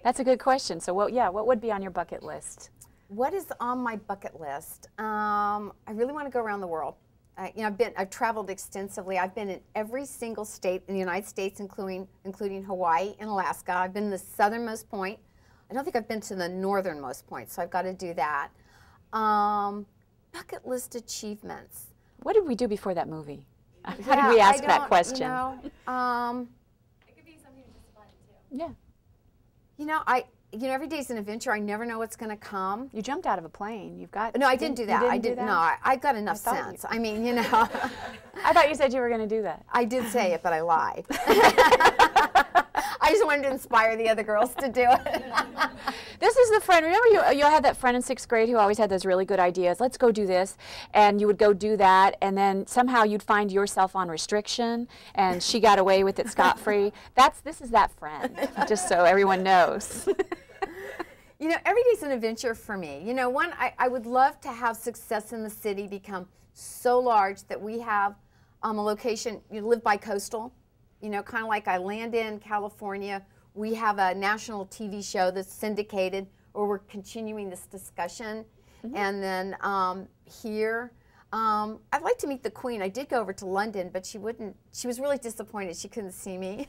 That's a good question. So, what would be on your bucket list? What is on my bucket list? I really want to go around the world. You know, I've traveled extensively. I've been in every single state in the United States, including Hawaii and Alaska. I've been the southernmost point. I don't think I've been to the northernmost point, so I've got to do that. Bucket list achievements. What did we do before that movie? How did we ask that question? You know, it could be something just fun too. Yeah. You know, every day's an adventure. I never know what's going to come. You jumped out of a plane. You've got. No, I didn't do that. I didn't. No, I got enough sense. I mean, you know. I thought you said you were going to do that. I did say it, but I lied. I just wanted to inspire the other girls to do it. This is the friend. Remember, you had that friend in 6th grade who always had those really good ideas. Let's go do this, and you would go do that, and then somehow you'd find yourself on restriction, and she got away with it scot-free. This is that friend. Just so everyone knows. You know, every day's an adventure for me. You know, I would love to have success in the city become so large that we have a location. You live by coastal. You know, kind of like I land in California. We have a national TV show that's syndicated, where we're continuing this discussion. And then here, I'd like to meet the Queen. I did go over to London, but she wouldn't. She was really disappointed. She couldn't see me.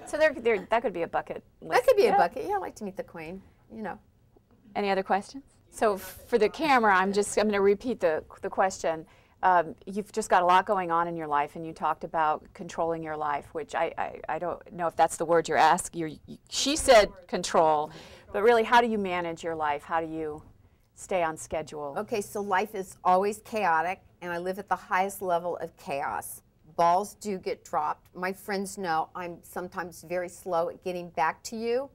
So that could be a bucket list. That could be a bucket. Yeah, I'd like to meet the Queen. You know. Any other questions? So for the camera, I'm going to repeat the question. You've just got a lot going on in your life, and you talked about controlling your life, which I don't know if that's the word you're asking. She said control, but really, how do you manage your life? How do you stay on schedule? Okay, so life is always chaotic, and I live at the highest level of chaos. Balls do get dropped. My friends know I'm sometimes very slow at getting back to you.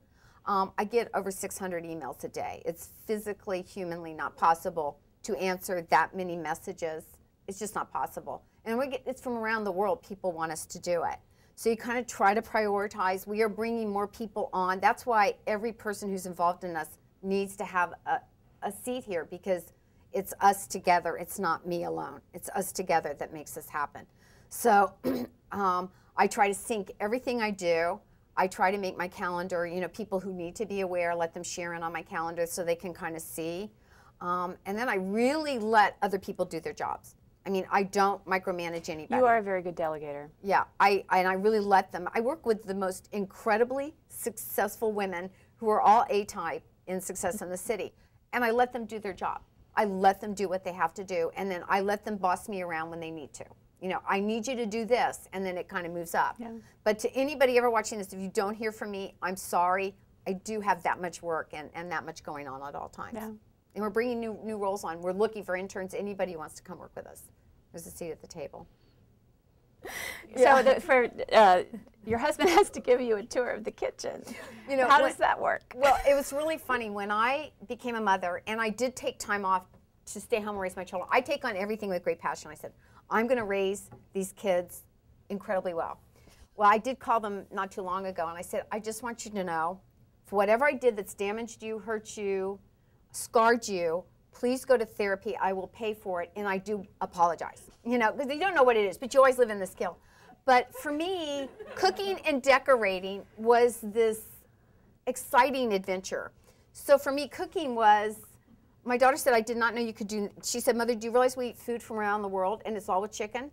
I get over 600 emails a day. It's physically, humanly not possible to answer that many messages. It's just not possible. And it's from around the world. People want us to do it. So you kind of try to prioritize. We are bringing more people on. That's why every person who's involved in us needs to have a seat here, because it's us together. It's not me alone. It's us together that makes this happen. So I try to sync everything I do. I try to make my calendar, you know, people who need to be aware, let them share in on my calendar so they can kind of see. And then I really let other people do their jobs. I mean, I don't micromanage anybody. You are a very good delegator. Yeah, and I really let them. I work with the most incredibly successful women who are all A-type in Success in the City, and I let them do their job. I let them do what they have to do, and then I let them boss me around when they need to. You know, I need you to do this, and then it kind of moves up. Yeah. But to anybody ever watching this, if you don't hear from me, I'm sorry. I do have that much work and that much going on at all times. Yeah. And we're bringing new roles on. We're looking for interns. Anybody who wants to come work with us. There's a seat at the table. Yeah. So your husband has to give you a tour of the kitchen. You know, how does that work? Well, it was really funny. When I became a mother, and I did take time off to stay home and raise my children, I take on everything with great passion. I said, I'm going to raise these kids incredibly well. Well, I did call them not too long ago, and I said, I just want you to know, for whatever I did that's damaged you, hurt you, scarred you, please go to therapy. I will pay for it, and I do apologize. You know, because you don't know what it is, but you always live in the skill. But for me, cooking and decorating was this exciting adventure. So for me, cooking was, my daughter said, I did not know you could do, she said, Mother, do you realize we eat food from around the world, and it's all with chicken?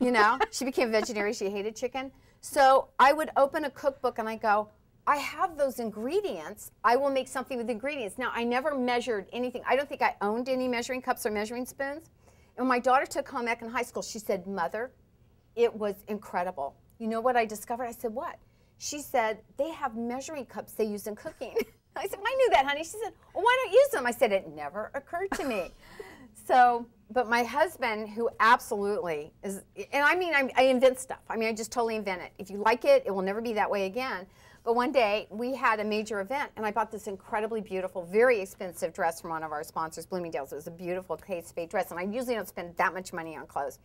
You know, she became a vegetarian, she hated chicken. So I would open a cookbook, and I go, I have those ingredients. I will make something with ingredients. Now, I never measured anything. I don't think I owned any measuring cups or measuring spoons. And when my daughter took home ec in high school, she said, Mother, it was incredible. You know what I discovered? I said, what? She said, they have measuring cups they use in cooking. I said, I knew that, honey. She said, well, why don't you use them? I said, it never occurred to me. So, but my husband, who absolutely is, and I mean, I invent stuff. I mean, I just totally invent it. If you like it, it will never be that way again. But one day, we had a major event, and I bought this incredibly beautiful, very expensive dress from one of our sponsors, Bloomingdale's. It was a beautiful Kate Spade dress, and I usually don't spend that much money on clothes.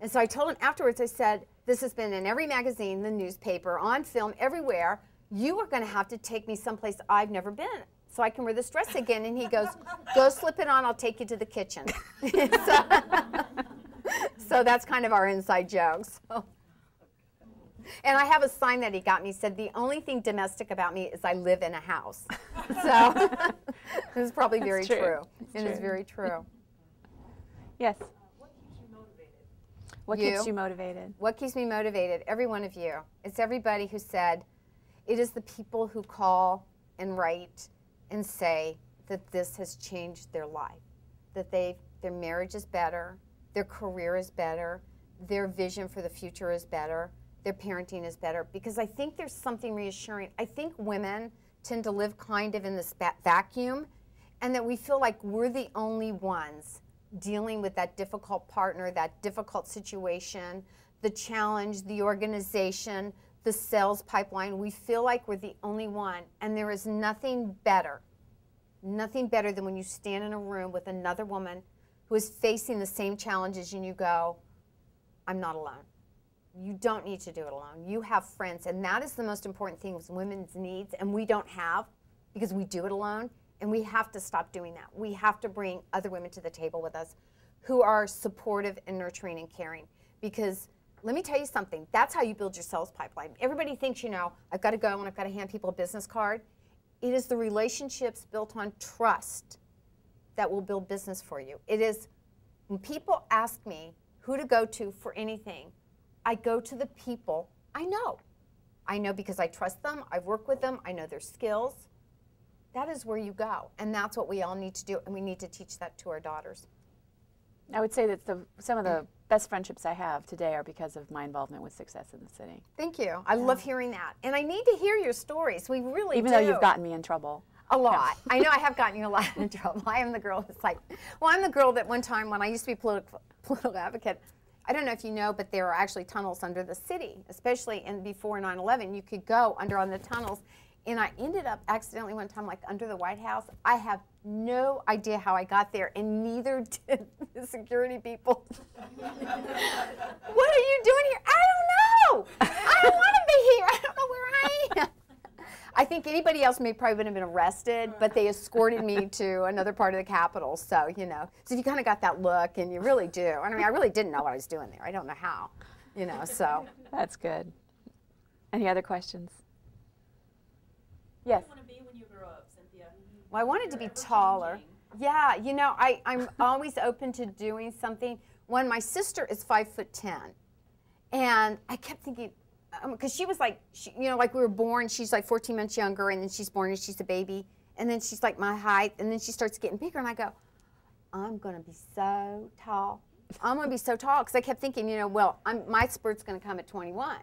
And so I told him afterwards, I said, this has been in every magazine, the newspaper, on film, everywhere. You are going to have to take me someplace I've never been so I can wear this dress again. And he goes, go slip it on, I'll take you to the kitchen. So that's kind of our inside joke. So. And I have a sign that he got me, said, the only thing domestic about me is I live in a house. So this is probably very true. It is very true. Yes. What keeps you motivated? What keeps you motivated? What keeps me motivated? Every one of you. It's everybody who said, it is the people who call and write and say that this has changed their life, that their marriage is better, their career is better, their vision for the future is better, their parenting is better, because I think there's something reassuring. I think women tend to live kind of in this vacuum, and that we feel like we're the only ones dealing with that difficult partner, that difficult situation, the challenge, the organization, the sales pipeline. We feel like we're the only one, and there is nothing better than when you stand in a room with another woman who is facing the same challenges and you go, I'm not alone. You don't need to do it alone. You have friends, and that is the most important thing with women's needs, and we don't have because we do it alone, and we have to stop doing that. We have to bring other women to the table with us who are supportive and nurturing and caring, because let me tell you something, that's how you build your sales pipeline. Everybody thinks, you know, I've got to go and I've got to hand people a business card. It is the relationships built on trust that will build business for you. It is, when people ask me who to go to for anything, I go to the people I know. I know because I trust them, I've worked with them, I know their skills. That is where you go, and that's what we all need to do, and we need to teach that to our daughters. I would say that some of the best friendships I have today are because of my involvement with Success in the City. Thank you. I love hearing that, and I need to hear your stories. We really Even though you've gotten me in trouble. A lot. I know I have gotten you a lot in trouble. I am the girl that's like, well, I'm the girl that one time when I used to be political advocate, I don't know if you know, but there are actually tunnels under the city, especially before 9/11. You could go under on the tunnels. And I ended up accidentally one time, like under the White House. I have no idea how I got there, and neither did the security people. What are you doing here? I don't know. I don't want to be here. I don't know where I am. I think anybody else probably would have been arrested, but they escorted me to another part of the Capitol. So, you know, so you kind of got that look, and you really do. I mean, I really didn't know what I was doing there. I don't know how, you know, so. That's good. Any other questions? Yes. What do you want to be when you grow up, Cynthia? Well, I wanted to be taller. Yeah, you know, I'm always open to doing something. When my sister is 5'10", and I kept thinking, because she was like, you know, like we were born, she's like 14 months younger, and then she's born and she's a baby, and then she's like my height, and then she starts getting bigger, and I go, I'm going to be so tall. I'm going to be so tall, because I kept thinking, you know, well, my spurt's going to come at 21,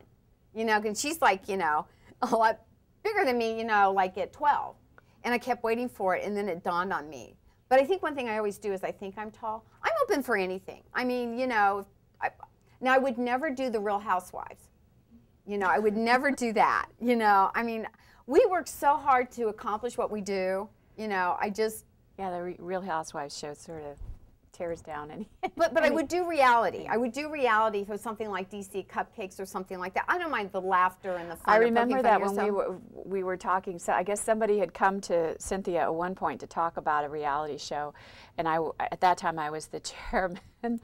you know, and she's like, you know, a lot bigger than me, you know, like at 12. And I kept waiting for it, and then it dawned on me. But I think one thing I always do is I think I'm tall. I'm open for anything. I mean, you know, now I would never do the Real Housewives. You know, I would never do that. You know, I mean, we work so hard to accomplish what we do. You know, I just. Yeah, the Real Housewives show sort of tears down any. But I would do reality. I would do reality for something like DC Cupcakes or something like that. I don't mind the laughter and the fun. I remember that when we were talking. So I guess somebody had come to Cynthia at one point to talk about a reality show, and at that time I was the chairman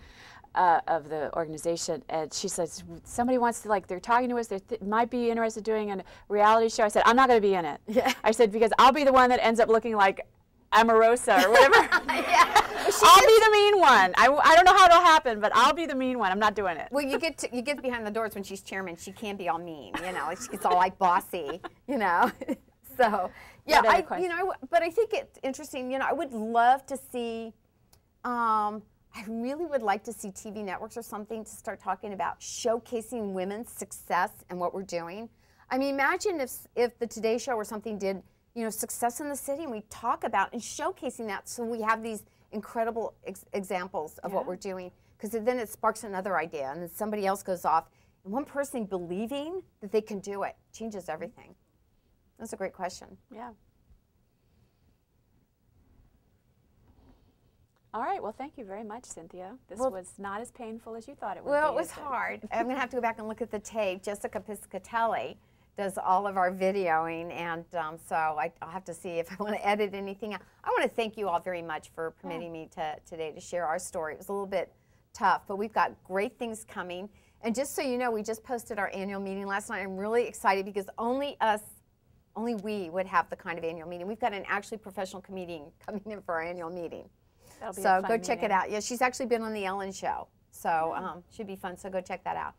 of the organization, and she says somebody wants to, like, they're talking to us, they might be interested in doing a reality show. I said, I'm not going to be in it. Yeah. I said, because I'll be the one that ends up looking like Amorosa or whatever. Yeah. I'll be the mean one. I don't know how it'll happen, but I'll be the mean one. I'm not doing it. Well, you get behind the doors when she's chairman. She can be all mean, you know. It's all like bossy, you know. So yeah, you know, but I think it's interesting. You know, I would love to see. I really would like to see TV networks or something to start talking about showcasing women's success and what we're doing. I mean, imagine if the Today Show or something did, you know, Success in the City, and we talk about and showcasing that, so we have these incredible examples of what we're doing, because then it sparks another idea, and then somebody else goes off, and one person believing that they can do it changes everything. That's a great question. Yeah. All right. Well, thank you very much, Cynthia. This was not as painful as you thought it would be. Well, it was hard. I'm going to have to go back and look at the tape. Jessica Piscatelli does all of our videoing, and so I'll have to see if I want to edit anything out. I want to thank you all very much for permitting me today to share our story. It was a little bit tough, but we've got great things coming. And just so you know, we just posted our annual meeting last night. I'm really excited because only we would have the kind of annual meeting. We've got an actually professional comedian coming in for our annual meeting. That'll be a So fun go check meeting. it out. Yeah, she's actually been on the Ellen Show. So should be fun. So go check that out.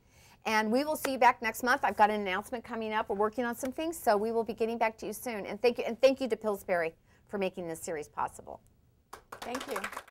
And we will see you back next month. I've got an announcement coming up. We're working on some things, so we will be getting back to you soon. And thank you to Pillsbury for making this series possible. Thank you.